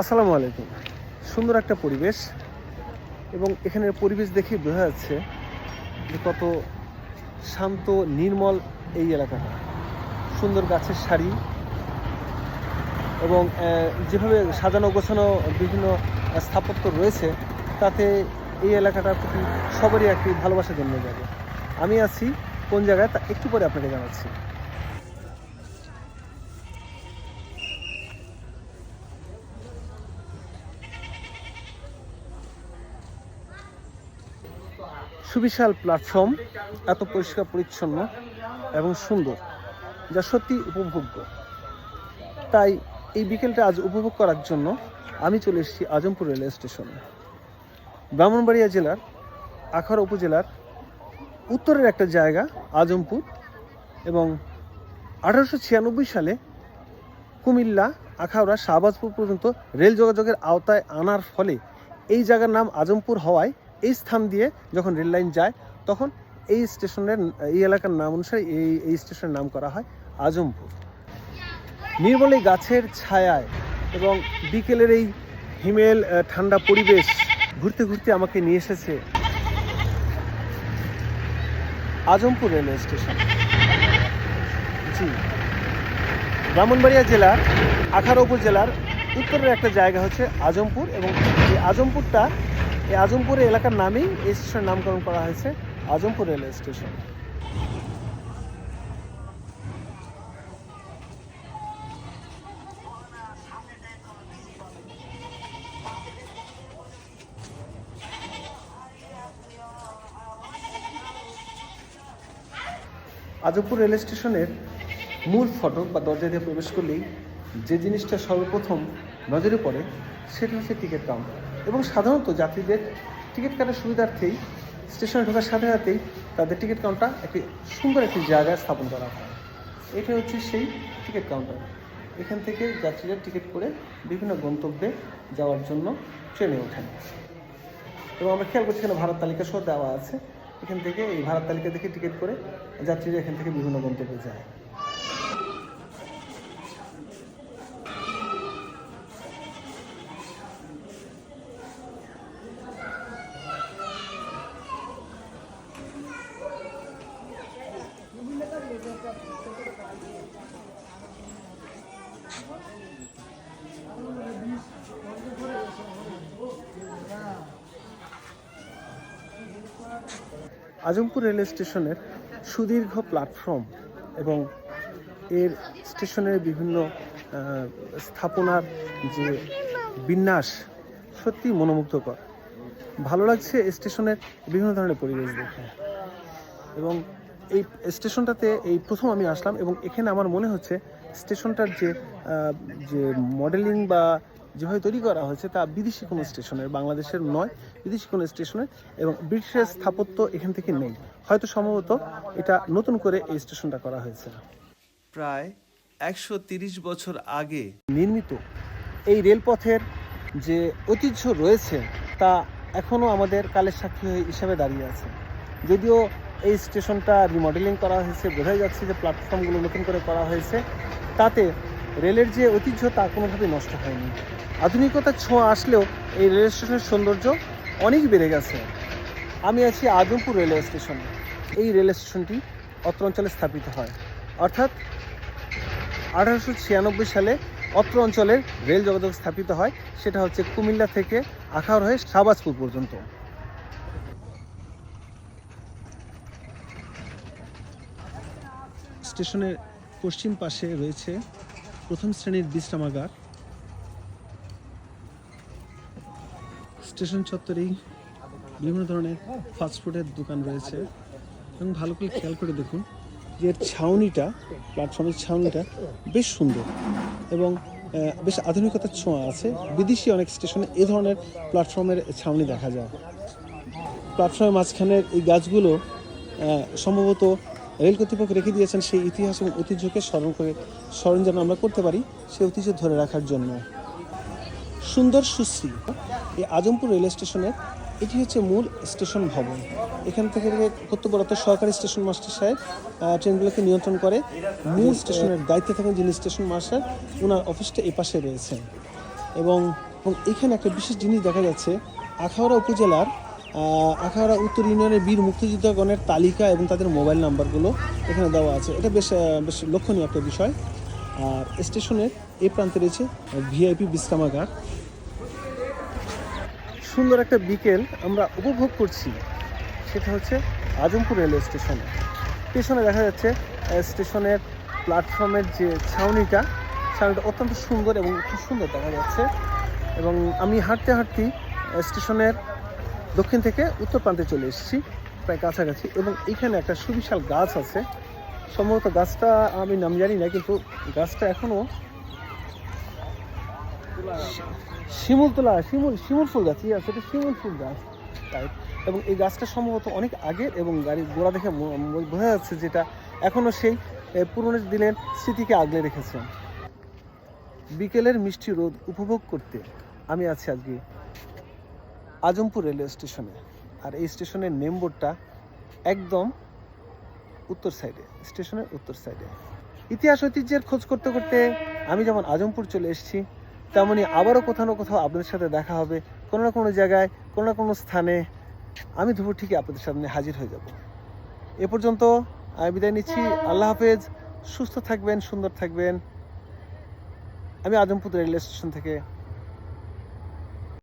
আসসালামু আলাইকুম। সুন্দর একটা পরিবেশ এবং এখানের পরিবেশ দেখে বোঝা যাচ্ছে যে কত শান্ত নির্মল এই এলাকাটা। সুন্দর গাছের সারি এবং যেভাবে সাজানো গোছানো বিভিন্ন স্থাপত্য রয়েছে তাতে এই এলাকাটার প্রতি সবারই একটি ভালোবাসা জন্মে যাবে। আমি আছি কোন জায়গায় তা একটু পরে আপনাকে জানাচ্ছি। সুবিশাল প্ল্যাটফর্ম, এত পরিষ্কার পরিচ্ছন্ন এবং সুন্দর, যা সত্যি উপভোগ্য। তাই এই বিকেলটা আজ উপভোগ করার জন্য আমি চলে এসেছি আজমপুর রেলওয়ে স্টেশনে। ব্রাহ্মণবাড়িয়া জেলার আখাউড়া উপজেলার উত্তরের একটা জায়গা আজমপুর, এবং 1896 সালে কুমিল্লা, আখাউড়া, শাহবাজপুর পর্যন্ত রেল যোগাযোগের আওতায় আনার ফলে এই জায়গার নাম আজমপুর হওয়ায় এই স্থান দিয়ে যখন রেল লাইন যায় তখন এই এলাকার নাম অনুসারে এই স্টেশনের নাম করা হয় আজমপুর। নির্মল এই গাছের ছায়ায় এবং বিকেলের এই হিমেল ঠান্ডা পরিবেশ ঘুরতে ঘুরতে আমাকে নিয়ে এসেছে আজমপুর রেলওয়ে স্টেশন। জি, ব্রাহ্মণবাড়িয়া জেলার আখাউড়া উপজেলার উত্তরের একটা জায়গা হচ্ছে আজমপুর, এবং এই আজমপুর এলাকার নামেই এই স্টেশনের নামকরণ করা হয়েছে Azampur railway station. Azampur rail স্টেশনের মূল ফটক বা দরজা দিয়ে প্রবেশ করলেই যে জিনিসটা সর্বপ্রথম নজরে পড়ে সেটা হচ্ছে টিকিট কাউন্টার। এবং সাধারণত যাত্রীদের টিকিট কাটার সুবিধার্থেই স্টেশনে ঢোকার সাথে সাথেই তাদের টিকিট কাউন্টার একটি সুন্দর একটি জায়গায় স্থাপন করা হয়। এটা হচ্ছে সেই টিকিট কাউন্টার। এখান থেকে যাত্রীরা টিকিট করে বিভিন্ন গন্তব্যে যাওয়ার জন্য ট্রেনে ওঠেন। এবং আমরা খেয়াল করছি এখানে ভাড়ার তালিকা সহ দেওয়া আছে। এখান থেকে এই ভাড়ার তালিকা দেখে টিকিট করে যাত্রীরা এখান থেকে বিভিন্ন গন্তব্যে যায়। আজমপুর রেলওয়ে স্টেশনের সুদীর্ঘ প্ল্যাটফর্ম এবং এর স্টেশনের বিভিন্ন স্থাপনার যে বিন্যাস সত্যি মনোমুগ্ধকর। ভালো লাগছে স্টেশনের বিভিন্ন ধরনের পরিবেশ দেখে। এবং এই স্টেশনটাতে এই প্রথম আমি আসলাম, এবং এখানে আমার মনে হচ্ছে স্টেশনটার যে মডেলিং বা যেভাবে তৈরি করা হয়েছে তা বিদেশি কোনো স্টেশনের, বাংলাদেশের নয়, বিদেশি কোনো স্টেশনের, এবং ব্রিটিশের স্থাপত্য এখান থেকে নেই। হয়তো সম্ভবত এটা নতুন করে এই স্টেশনটা করা হয়েছে। প্রায় 130 বছর আগে নির্মিত এই রেলপথের যে ঐতিহ্য রয়েছে তা এখনও আমাদের কালের সাক্ষী হিসাবে দাঁড়িয়ে আছে। যদিও এই স্টেশনটা রিমডেলিং করা হয়েছে, বোঝাই যাচ্ছে যে প্ল্যাটফর্মগুলো নতুন করে করা হয়েছে, তাতে রেলের যে ঐতিহ্য তা কোনোভাবেই নষ্ট হয়নি। আধুনিকতার ছোঁয়া আসলেও এই রেল স্টেশনের সৌন্দর্য অনেক বেড়ে গেছে। আমি আছি আজমপুর রেলওয়ে স্টেশনে। এই রেল স্টেশনটি অত্র অঞ্চলে স্থাপিত হয়, অর্থাৎ 1896 সালে অত্র অঞ্চলের রেল যোগাযোগ স্থাপিত হয়। সেটা হচ্ছে কুমিল্লা থেকে আখাউড়া হয়ে শাহবাজপুর পর্যন্ত। স্টেশনের পশ্চিম পাশে রয়েছে প্রথম শ্রেণীর বিশ্রামাগার। স্টেশন চত্বরেই বিভিন্ন ধরনের ফাস্টফুডের দোকান রয়েছে, এবং ভালো করে খেয়াল করে দেখুন যে এর ছাউনিটা, প্ল্যাটফর্মের ছাউনিটা বেশ সুন্দর এবং বেশ আধুনিকতার ছোঁয়া আছে। বিদেশি অনেক স্টেশনে এ ধরনের প্ল্যাটফর্মের ছাউনি দেখা যায়। প্ল্যাটফর্মের মাঝখানের এই গাছগুলো সম্ভবত রেল কর্তৃপক্ষ রেখে দিয়েছেন সেই ইতিহাস এবং ঐতিহ্যকে স্মরণ যেন আমরা করতে পারি, সেই ঐতিহ্য ধরে রাখার জন্য। সুন্দর সুশ্রী এই আজমপুর রেল স্টেশনের এটি হচ্ছে মূল স্টেশন ভবন। এখান থেকে কর্তব্যরত সহকারী স্টেশন মাস্টার সাহেব ট্রেনগুলোকে নিয়ন্ত্রণ করে। মূল স্টেশনের দায়িত্বে থাকেন যিনি স্টেশন মাস্টার, ওনার অফিসটা এ পাশে রয়েছে। এবং এবং এখানে একটা বিশেষ জিনিস দেখা যাচ্ছে, আখাউড়া উপজেলার আখাউড়া উত্তর ইউনিয়নের বীর মুক্তিযোদ্ধাগণের তালিকা এবং তাদের মোবাইল নাম্বারগুলো এখানে দেওয়া আছে। এটা বেশ লক্ষণীয় একটা বিষয়। আর স্টেশনের এই প্রান্তে রয়েছে ভিআইপি বিশ্রামাগার। সুন্দর একটা বিকেল আমরা উপভোগ করছি, সেটা হচ্ছে আজমপুর রেলওয়ে স্টেশনে। স্টেশনে দেখা যাচ্ছে স্টেশনের প্ল্যাটফর্মের যে ছাউনিটা অত্যন্ত সুন্দর এবং খুব সুন্দর দেখা যাচ্ছে। এবং আমি হাঁটতে স্টেশনের দক্ষিণ থেকে উত্তর প্রান্তে চলে এসেছি, প্রায় কাছাকাছি। এবং এইখানে একটা সুবিশাল গাছ আছে, সম্ভবত গাছটা আমি নাম জানি না, কিন্তু গাছটা এখনও শিমুল ফুল গাছ, আছে এটা শিমুল ফুল গাছ, রাইট। এবং এই গাছটা সম্ভবত অনেক আগের, এবং গাড়ির গোড়া দেখে বোঝা যাচ্ছে যেটা এখনও সেই পুরনো দিনের স্মৃতিকে আগলে রেখেছে। বিকেলের মিষ্টি রোদ উপভোগ করতে আমি আছি আজকে আজমপুর রেলওয়ে স্টেশনে। আর এই স্টেশনের নেমবোর্ডটা একদম উত্তর সাইডে, স্টেশনের উত্তর সাইডে। ইতিহাস ঐতিহ্যের খোঁজ করতে করতে আমি যেমন আজমপুর চলে এসেছি, তেমনই আবারও কোথাও না কোথাও আপনাদের সাথে দেখা হবে, কোনো না কোনো জায়গায়, কোনো না কোনো স্থানে। আমি দুপুর ঠিকই আপনাদের সামনে হাজির হয়ে যাব। এ পর্যন্ত আমি বিদায় নিচ্ছি। আল্লাহ হাফেজ। সুস্থ থাকবেন, সুন্দর থাকবেন। আমি আজমপুর রেলওয়ে স্টেশন থেকে